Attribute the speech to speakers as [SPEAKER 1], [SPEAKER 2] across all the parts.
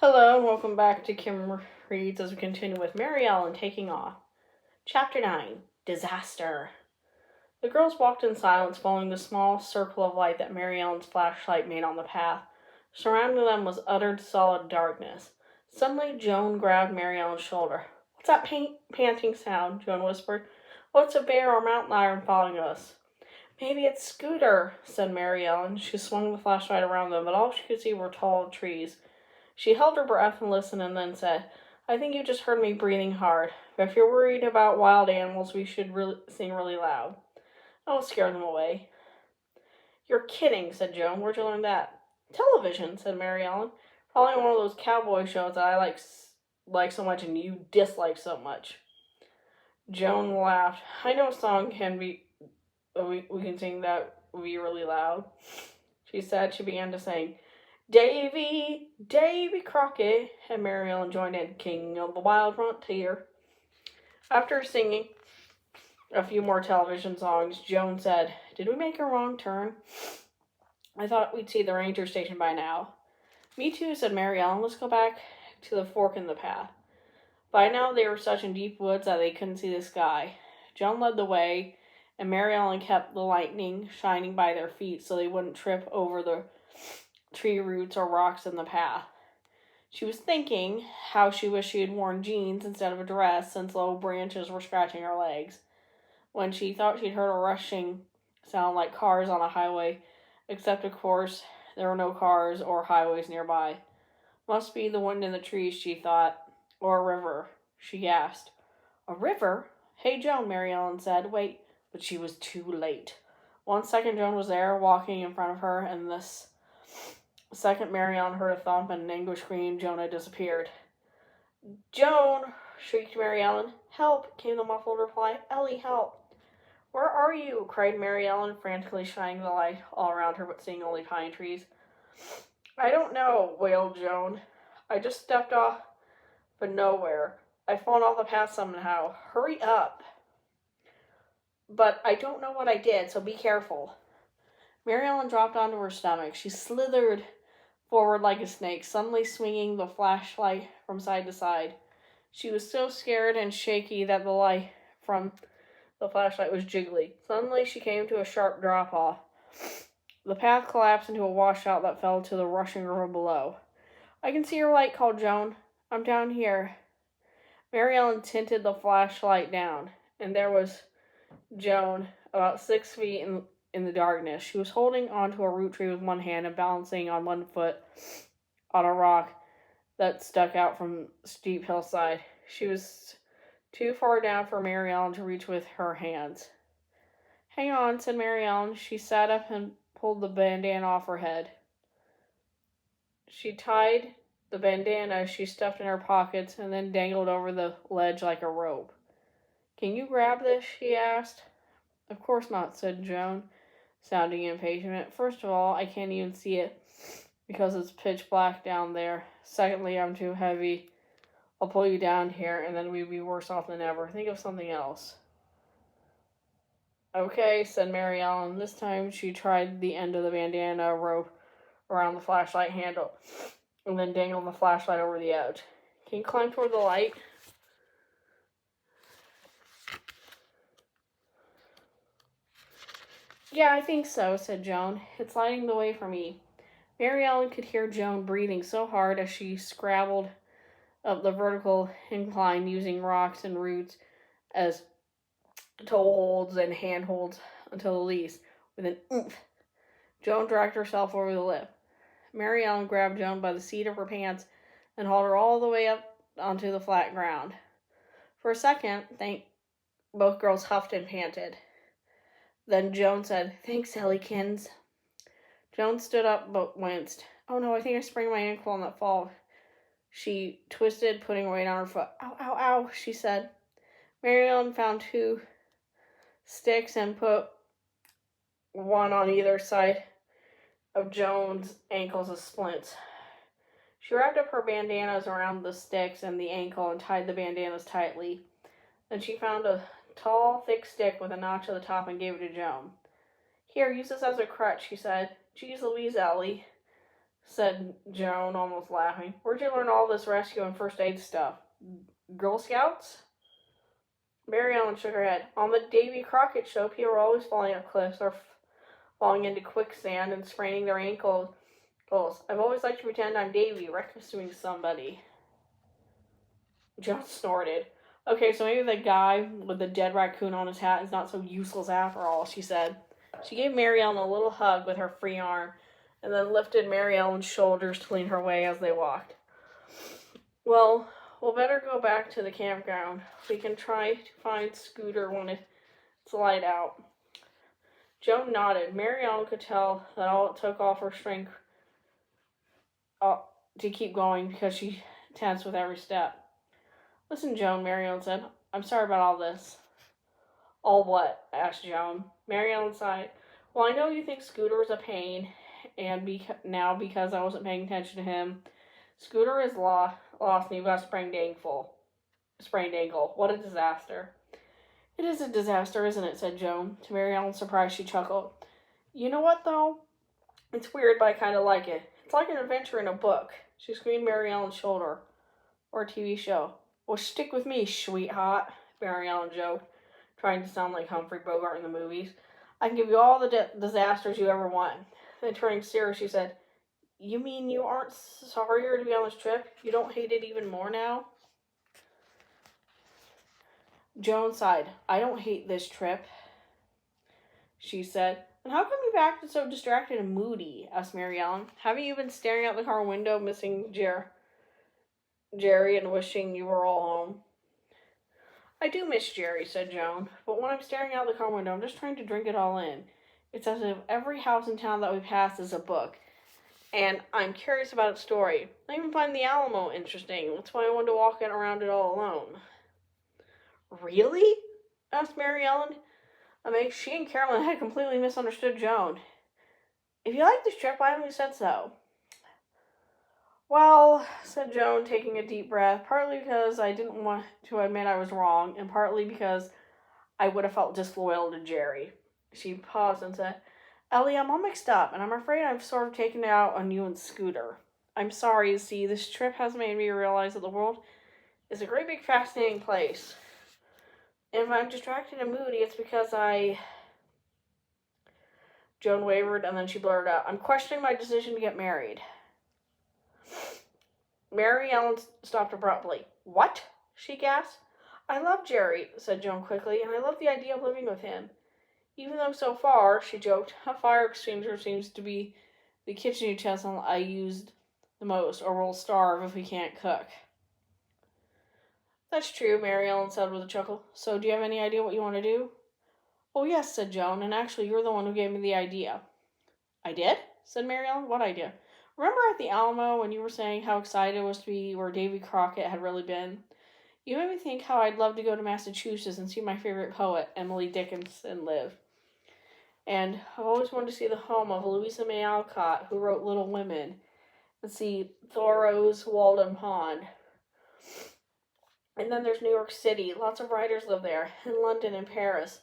[SPEAKER 1] Hello, and welcome back to Kim Reads as we continue with Maryellen taking off. Chapter 9 Disaster. The girls walked in silence, following the small circle of light that Maryellen's flashlight made on the path. Surrounding them was utter solid darkness. Suddenly, Joan grabbed Maryellen's shoulder. "What's that panting sound?" Joan whispered. "What's a bear or mountain lion following us?" "Maybe it's Scooter," said Maryellen. She swung the flashlight around them, but all she could see were tall trees. She held her breath and listened and then said, "I think you just heard me breathing hard. But if you're worried about wild animals, we should sing really loud. I'll scare them away." "You're kidding," said Joan. "Where'd you learn that?" "Television," said Maryellen. "Probably one of those cowboy shows that I like so much and you dislike so much." Joan laughed. "I know a song we can sing that will be really loud," she said. She began to sing, "Davy, Davy Crockett," and Maryellen joined in, "King of the Wild Frontier." After singing a few more television songs, Joan said, "Did we make a wrong turn? I thought we'd see the ranger station by now." "Me too," said Maryellen. "Let's go back to the fork in the path." By now they were such in deep woods that they couldn't see the sky. Joan led the way, and Maryellen kept the lightning shining by their feet so they wouldn't trip over the tree roots or rocks in the path. She was thinking how she wished she had worn jeans instead of a dress, since low branches were scratching her legs, when she thought she'd heard a rushing sound like cars on a highway, except of course there were no cars or highways nearby. "Must be the wind in the trees," she thought. "Or a river," she gasped. "A river? Hey, Joan," Maryellen said. "Wait." But she was too late. 1 second Joan was there, walking in front of her, and this second Maryellen heard a thump and an anguished scream. Joan had disappeared. "Joan!" shrieked Maryellen. "Help!" came the muffled reply. "Ellie, help!" "Where are you?" cried Maryellen, frantically shining the light all around her but seeing only pine trees. "I don't know," wailed Joan. "I just stepped off, but nowhere. I've fallen off the path somehow. Hurry up." "But I don't know what I did, so be careful." Maryellen dropped onto her stomach. She slithered forward like a snake, suddenly swinging the flashlight from side to side. She was so scared and shaky that the light from the flashlight was jiggly. Suddenly she came to a sharp drop-off. The path collapsed into a washout that fell to the rushing river below. "I can see your light," called Joan. "I'm down here." Maryellen tinted the flashlight down, and there was Joan, about 6 feet in the darkness. She was holding onto a root tree with one hand and balancing on one foot on a rock that stuck out from a steep hillside. She was too far down for Maryellen to reach with her hands. "Hang on," said Maryellen. She sat up and pulled the bandana off her head. She tied the bandana she stuffed in her pockets and then dangled over the ledge like a rope. "Can you grab this?" she asked. "Of course not," said Joan, sounding impatient. "First of all, I can't even see it because it's pitch black down there. Secondly, I'm too heavy. I'll pull you down here, and then we'd be worse off than ever. Think of something else." "Okay," said Maryellen. This time she tried the end of the bandana rope around the flashlight handle, and then dangled the flashlight over the edge. "Can you climb toward the light?" "Yeah, I think so," said Joan. "It's lighting the way for me." Maryellen could hear Joan breathing so hard as she scrabbled up the vertical incline, using rocks and roots as toeholds and handholds until the least. With an oomph, Joan dragged herself over the lip. Maryellen grabbed Joan by the seat of her pants and hauled her all the way up onto the flat ground. For a second, both girls huffed and panted. Then Joan said, "Thanks, Ellykins." Joan stood up but winced. "Oh no, I think I sprained my ankle on that fall." She twisted, putting weight on her foot. "Ow, ow, ow," she said. Maryellen found 2 sticks and put one on either side of Joan's ankles as splints. She wrapped up her bandanas around the sticks and the ankle and tied the bandanas tightly. Then she found a tall, thick stick with a notch at the top and gave it to Joan. "Here, use this as a crutch," she said. "Geez Louise, Ellie." said Joan, almost laughing. Where'd you learn all this rescue and first aid stuff? Girl Scouts? Mary Ellen shook her head. On the Davy Crockett show, people were always falling off cliffs or falling into quicksand and spraining their ankles. I've always liked to pretend I'm Davy, rescuing somebody. Joan snorted. Okay, so maybe the guy with the dead raccoon on his hat is not so useless after all, she said. She gave Mary Ellen a little hug with her free arm, and then lifted Mary Ellen's shoulders to lean her way as they walked. Well, we'll better go back to the campground. We can try to find Scooter when it's light out. Joan nodded. Mary Ellen could tell that all it took all her strength to keep going because she tensed with every step. Listen, Joan, Mary Ellen said. I'm sorry about all this. All what? Asked Joan. Mary Ellen sighed. Well, I know you think Scooter is a pain, and now because I wasn't paying attention to him, Scooter is lost and you've got a sprained ankle. What a disaster. It is a disaster, isn't it? Said Joan. To Mary Ellen's surprise, she chuckled. You know what, though? It's weird, but I kind of like it. It's like an adventure in a book. She squeezed Mary Ellen's shoulder. Or a TV show. Well, stick with me, sweetheart, Mary Ellen joked, trying to sound like Humphrey Bogart in the movies. I can give you all the disasters you ever want. Then turning serious, she said, You mean you aren't sorrier to be on this trip? You don't hate it even more now? Joan sighed. I don't hate this trip, she said. And how come you've acted so distracted and moody? Asked Mary Ellen. Haven't you been staring out the car window, missing Jerry and wishing you were all home? I do miss Jerry, said Joan, but when I'm staring out the car window, I'm just trying to drink it all in. It's as if every house in town that we pass is a book, and I'm curious about its story. I even find the Alamo interesting. That's why I wanted to walk around it all alone. Really? Asked Mary Ellen. She and Carolyn had completely misunderstood Joan. If you like this trip, why haven't you said so? Well, said Joan, taking a deep breath, partly because I didn't want to admit I was wrong, and partly because I would have felt disloyal to Jerry. She paused and said, Ellie, I'm all mixed up, and I'm afraid I've sort of taken it out on you and Scooter. I'm sorry, you see, this trip has made me realize that the world is a great big fascinating place. And if I'm distracted and moody, it's because Joan wavered, and then she blurted out, I'm questioning my decision to get married. Mary Ellen stopped abruptly. What? She gasped. I love Jerry, said Joan quickly, and I love the idea of living with him. Even though so far, she joked, a fire extinguisher seems to be the kitchen utensil I used the most, or we'll starve if we can't cook. That's true, Mary Ellen said with a chuckle. So do you have any idea what you want to do? Oh, yes, said Joan, and actually you're the one who gave me the idea. I did? Said Mary Ellen. What idea? Remember at the Alamo when you were saying how excited I was to be where Davy Crockett had really been? You made me think how I'd love to go to Massachusetts and see my favorite poet, Emily Dickinson, live. And I've always wanted to see the home of Louisa May Alcott, who wrote Little Women, and see Thoreau's Walden Pond. And then there's New York City. Lots of writers live there, and London and Paris.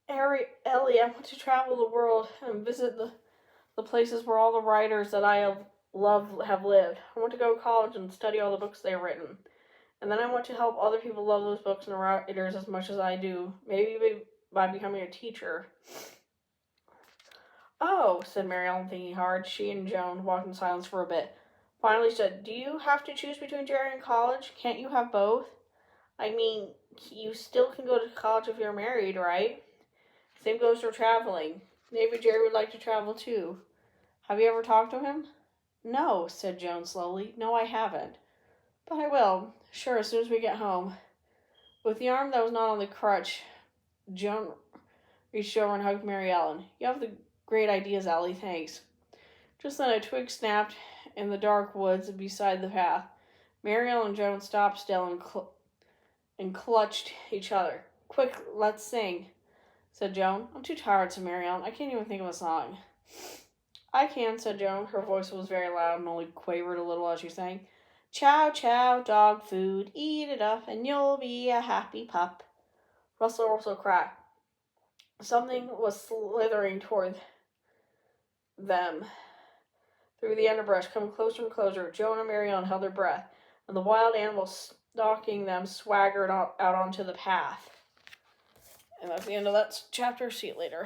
[SPEAKER 1] Ellie, I want to travel the world and visit the places where all the writers that I have lived. I want to go to college and study all the books they've written. And then I want to help other people love those books and writers as much as I do. Maybe by becoming a teacher. Oh, said Mary Ellen, thinking hard. She and Joan walked in silence for a bit. Finally said, do you have to choose between Jerry and college? Can't you have both? I mean, you still can go to college if you're married, right? Same goes for traveling. Maybe Jerry would like to travel too. Have you ever talked to him? No, said Joan slowly. No, I haven't. But I will. Sure, as soon as we get home. With the arm that was not on the crutch, Joan reached over and hugged Mary Ellen. You have the great ideas, Ellie. Thanks. Just then a twig snapped in the dark woods beside the path. Mary Ellen and Joan stopped still and clutched each other. Quick, let's sing, said Joan. I'm too tired, said Mary Ellen. I can't even think of a song. I can, said Joan. Her voice was very loud and only quavered a little as she sang. Chow, chow, dog food, eat it up, and you'll be a happy pup. Rustle, rustle, crack. Something was slithering toward them. through the underbrush, coming closer and closer. Joan and Maryellen held their breath, and the wild animals stalking them swaggered out onto the path. And that's the end of that chapter. See you later.